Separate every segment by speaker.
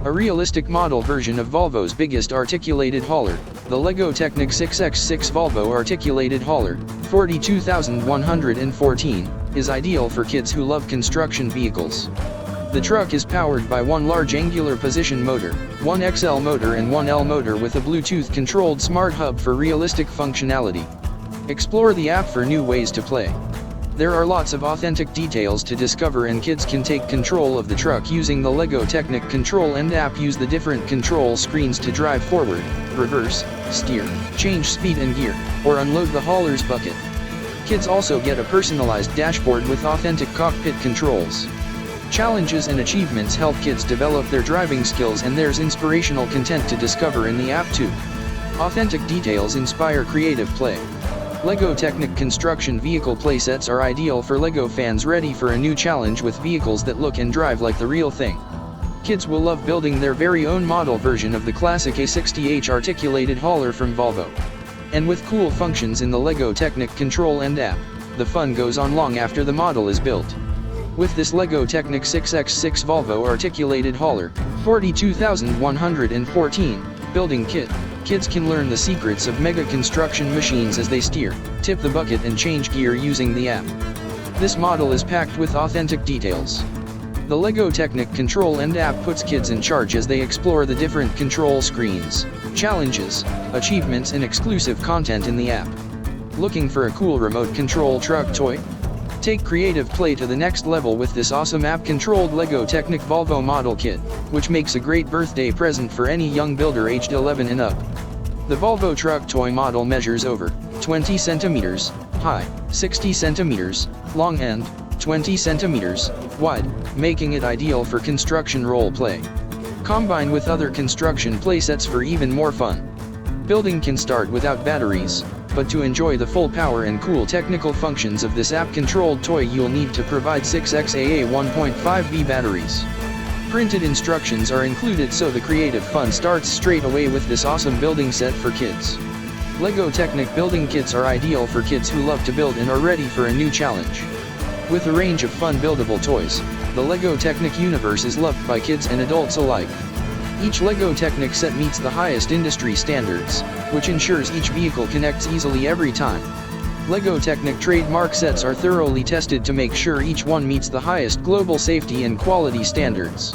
Speaker 1: A realistic model version of Volvo's biggest articulated hauler, the LEGO Technic 6x6 Volvo Articulated Hauler, 42,114, is ideal for kids who love construction vehicles. The truck is powered by one large angular position motor, one XL motor and one L motor with a Bluetooth-controlled smart hub for realistic functionality. Explore the app for new ways to play. There are lots of authentic details to discover, and kids can take control of the truck using the LEGO Technic CONTROL and app. Use the different control screens to drive forward, reverse, steer, change speed and gear, or unload the hauler's bucket. Kids also get a personalized dashboard with authentic cockpit controls. Challenges and achievements help kids develop their driving skills, and there's inspirational content to discover in the app too. Authentic details inspire creative play. LEGO Technic construction vehicle playsets are ideal for LEGO fans ready for a new challenge with vehicles that look and drive like the real thing. Kids will love building their very own model version of the classic A60H articulated hauler from Volvo. And with cool functions in the LEGO Technic CONTROL and app, the fun goes on long after the model is built. With this LEGO Technic 6x6 Volvo Articulated Hauler, 42,114, building kit, kids can learn the secrets of mega construction machines as they steer, tip the bucket and change gear using the app. This model is packed with authentic details. The LEGO Technic CONTROL and app puts kids in charge as they explore the different control screens, challenges, achievements and exclusive content in the app. Looking for a cool remote control truck toy? Take creative play to the next level with this awesome app-controlled LEGO Technic Volvo model kit, which makes a great birthday present for any young builder aged 11 and up. The Volvo truck toy model measures over 20 centimeters high, 60 centimeters long and 20 centimeters wide, making it ideal for construction role play. Combine with other construction playsets for even more fun. Building can start without batteries, but to enjoy the full power and cool technical functions of this app-controlled toy you'll need to provide 6xAA 1.5V batteries. Printed instructions are included, so the creative fun starts straight away with this awesome building set for kids. LEGO Technic building kits are ideal for kids who love to build and are ready for a new challenge. With a range of fun buildable toys, the LEGO Technic universe is loved by kids and adults alike. Each LEGO Technic set meets the highest industry standards, which ensures each vehicle connects easily every time. LEGO Technic trademark sets are thoroughly tested to make sure each one meets the highest global safety and quality standards.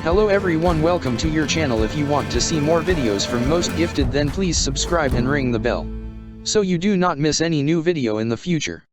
Speaker 1: Hello everyone, welcome to your channel. If you want to see more videos from Most Gifted, then please subscribe and ring the bell, so you do not miss any new video in the future.